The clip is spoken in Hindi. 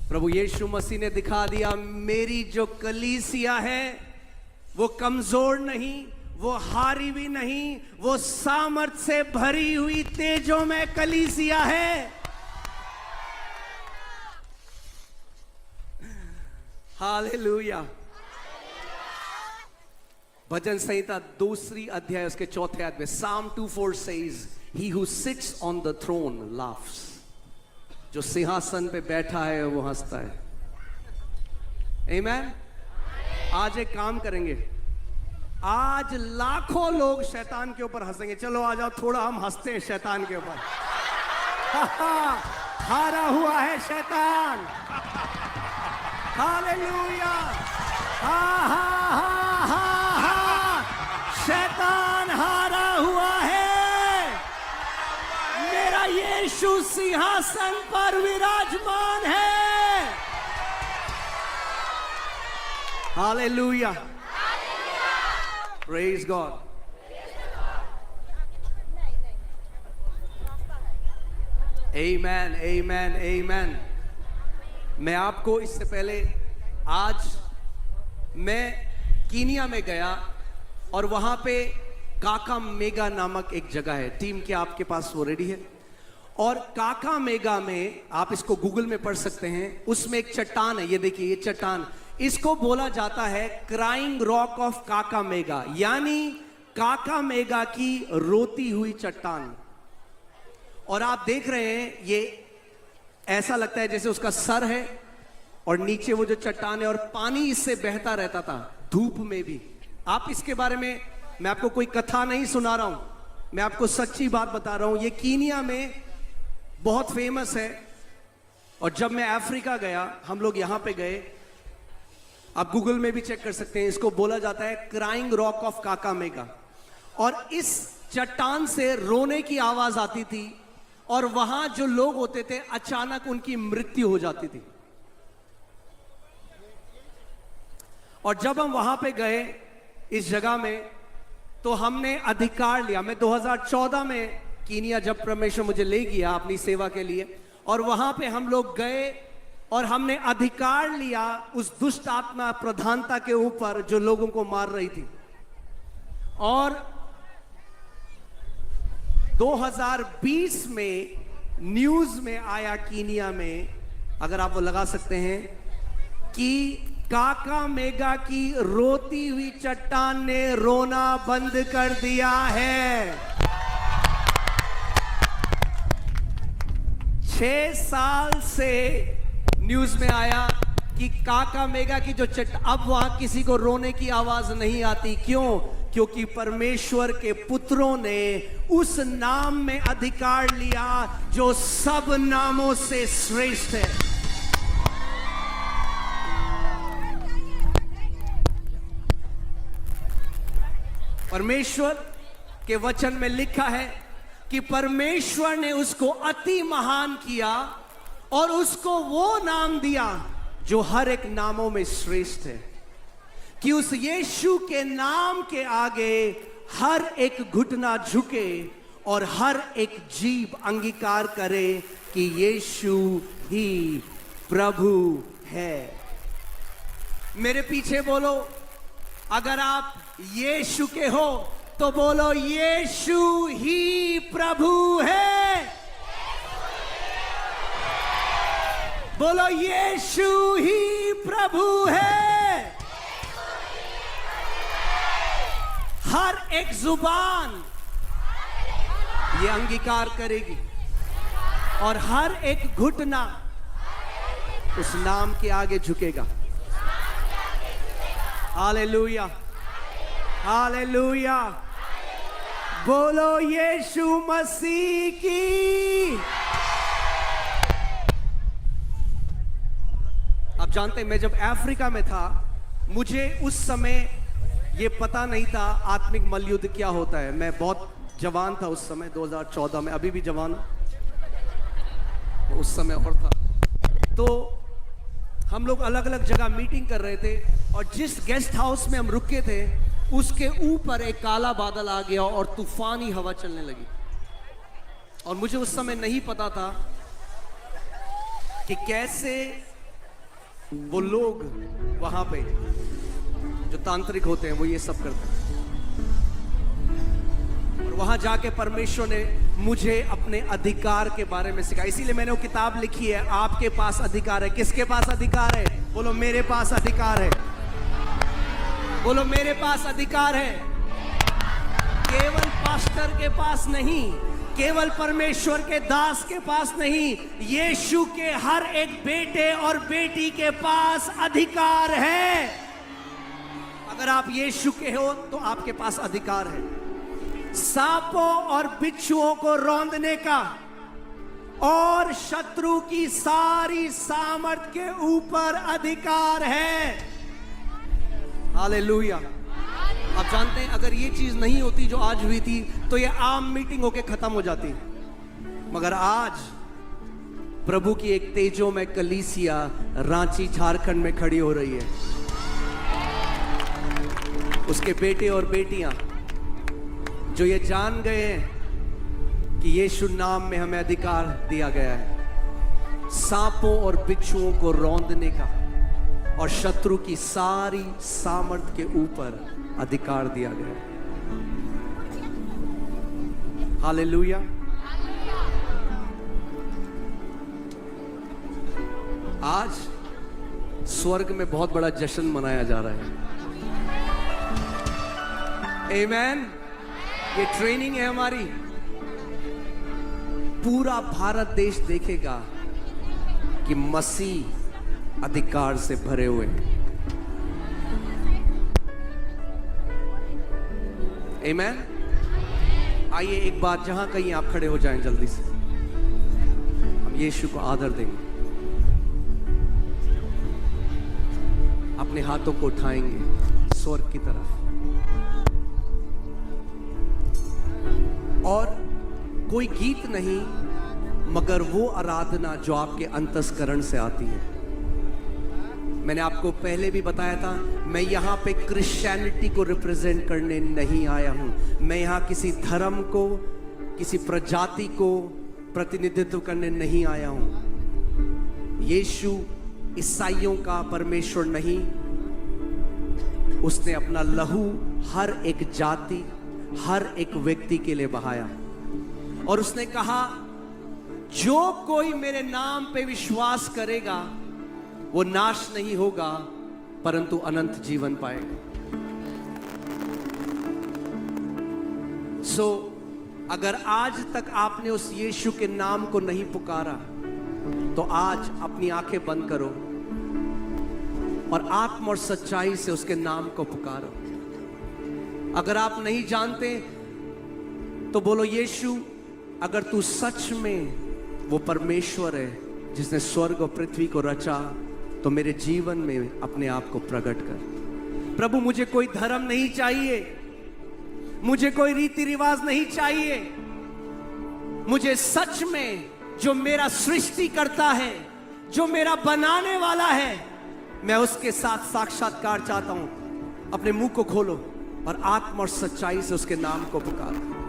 प्रभु यीशु मसीह ने दिखा दिया, मेरी जो कलीसिया है वो कमजोर नहीं, वो हारी भी नहीं, वो सामर्थ से भरी हुई तेजों में कलीसिया है। हालेलुया। भजन संहिता 2 अध्याय उसके 4 आयत में Psalm 2:4 says, He who sits on the throne laughs. जो सिंहासन पे बैठा है वो हंसता है। आमीन। आज एक काम करेंगे, आज लाखों लोग शैतान के ऊपर हंसेंगे। चलो आ जाओ, थोड़ा हम हंसते हैं शैतान के ऊपर। हारा हुआ है शैतान। हालेलुया। हा हा हा हा हा, शैतान हारा हुआ है। मेरा यीशु सिंहासन पर विराजमान है। Hallelujah. Praise God. Amen, amen, amen. मैं आपको इससे पहले, आज मैं कीनिया में गया और वहां पे काका मेगा नामक एक जगह है। टीम के आपके पास वो रेडी है? और काका मेगा में, आप इसको गूगल में पढ़ सकते हैं, उसमें एक चट्टान है। ये देखिए, ये चट्टान, इसको बोला जाता है क्राइंग रॉक ऑफ काका मेगा, यानी काका मेगा की रोती हुई चट्टान। और आप देख रहे हैं, ये ऐसा लगता है जैसे उसका सर है और नीचे वो जो चट्टान है, और पानी इससे बहता रहता था धूप में भी। आप इसके बारे में, मैं आपको कोई कथा नहीं सुना रहा हूं, मैं आपको सच्ची बात बता रहा हूं। ये कीनिया में बहुत फेमस है। और जब मैं अफ्रीका गया, हम लोग यहां पे गए, आप गूगल में भी चेक कर सकते हैं, इसको बोला जाता है क्राइंग रॉक ऑफ काका मेगा। और इस चट्टान से रोने की आवाज आती थी, और वहां जो लोग होते थे अचानक उनकी मृत्यु हो जाती थी। और जब हम वहां पे गए इस जगह में, तो हमने अधिकार लिया। मैं 2014 में कीनिया, जब परमेश्वर मुझे ले गया अपनी सेवा के लिए, और वहां पे हम लोग गए और हमने अधिकार लिया उस दुष्ट आत्मा प्रधानता के ऊपर जो लोगों को मार रही थी। और 2020 में न्यूज में आया कीनिया में, अगर आप वो लगा सकते हैं, कि काका मेगा की रोती हुई चट्टान ने रोना बंद कर दिया है। 6 साल से न्यूज में आया कि काका मेगा की जो अब वहां किसी को रोने की आवाज नहीं आती। क्यों? क्योंकि परमेश्वर के पुत्रों ने उस नाम में अधिकार लिया जो सब नामों से श्रेष्ठ है। परमेश्वर के वचन में लिखा है कि परमेश्वर ने उसको अति महान किया और उसको वो नाम दिया जो हर एक नामों में श्रेष्ठ है, कि उस यीशु के नाम के आगे हर एक घुटना झुके और हर एक जीभ अंगीकार करे कि यीशु ही प्रभु है। मेरे पीछे बोलो, अगर आप यीशु के हो तो बोलो, यीशु ही प्रभु है। बोलो, यीशु ही प्रभु है। हर एक जुबान ये अंगीकार करेगी और हर एक घुटना उस नाम के आगे झुकेगा। Hallelujah, hallelujah. बोलो यीशु मसीह की। आप जानते हैं, मैं जब अफ्रीका में था, मुझे उस समय ये पता नहीं था आत्मिक मल्लयुद्ध क्या होता है। मैं बहुत जवान था उस समय, 2014 में, अभी भी जवान हूं, उस समय और था। तो हम लोग अलग अलग जगह मीटिंग कर रहे थे, और जिस गेस्ट हाउस में हम रुके थे उसके ऊपर एक काला बादल आ गया और तूफानी हवा चलने लगी। और मुझे उस समय नहीं पता था कि कैसे वो लोग वहां पे जो तांत्रिक होते हैं वो ये सब करते हैं। और वहां जाके परमेश्वर ने मुझे अपने अधिकार के बारे में सिखाया। इसीलिए मैंने वो किताब लिखी है, आपके पास अधिकार है। किसके पास अधिकार है? बोलो मेरे पास अधिकार है। बोलो मेरे पास अधिकार है। केवल पास्टर के पास नहीं, केवल परमेश्वर के दास के पास नहीं, यीशु के हर एक बेटे और बेटी के पास अधिकार है। अगर आप यीशु के हो तो आपके पास अधिकार है। सांपों और बिच्छुओं को रौंदने का और शत्रु की सारी सामर्थ के ऊपर अधिकार है। हालेलुया। आप जानते हैं अगर ये चीज नहीं होती जो आज हुई थी तो ये आम मीटिंग होके खत्म हो जाती, मगर आज प्रभु की एक तेजो में कलीसिया रांची झारखंड में खड़ी हो रही है। उसके बेटे और बेटियां जो ये जान गए हैं कि यीशु नाम में हमें अधिकार दिया गया है सांपों और बिच्छुओं को रौंदने का और शत्रु की सारी सामर्थ के ऊपर अधिकार दिया गया है। हालेलुया। आज स्वर्ग में बहुत बड़ा जश्न मनाया जा रहा है। आमीन। ये ट्रेनिंग है हमारी। पूरा भारत देश देखेगा कि मसीह अधिकार से भरे हुए हैं। आमीन। आइए एक बात, जहां कहीं आप खड़े हो जाएं जल्दी से, हम यीशु को आदर देंगे। अपने हाथों को उठाएंगे स्वर्ग की तरफ और कोई गीत नहीं मगर वो आराधना जो आपके अंतस्करण से आती है। मैंने आपको पहले भी बताया था, मैं यहाँ पे क्रिश्चियनिटी को रिप्रेजेंट करने नहीं आया हूँ। मैं यहाँ किसी धर्म को, किसी प्रजाति को प्रतिनिधित्व करने नहीं आया हूँ। यीशु ईसाइयों का परमेश्वर नहीं, उसने अपना लहू हर एक जाति, हर एक व्यक्ति के लिए बहाया और उसने कहा जो कोई मेरे नाम पे विश्वास करेगा वो नाश नहीं होगा परंतु अनंत जीवन पाएगा। अगर आज तक आपने उस यीशु के नाम को नहीं पुकारा तो आज अपनी आंखें बंद करो और आत्मा और सच्चाई से उसके नाम को पुकारो। अगर आप नहीं जानते तो बोलो यीशु, अगर तू सच में वो परमेश्वर है जिसने स्वर्ग और पृथ्वी को रचा तो मेरे जीवन में अपने आप को प्रकट कर। प्रभु मुझे कोई धर्म नहीं चाहिए, मुझे कोई रीति रिवाज नहीं चाहिए, मुझे सच में जो मेरा सृष्टि करता है, जो मेरा बनाने वाला है, मैं उसके साथ साक्षात्कार चाहता हूं। अपने मुंह को खोलो और आत्मा और सच्चाई से उसके नाम को पुकारो।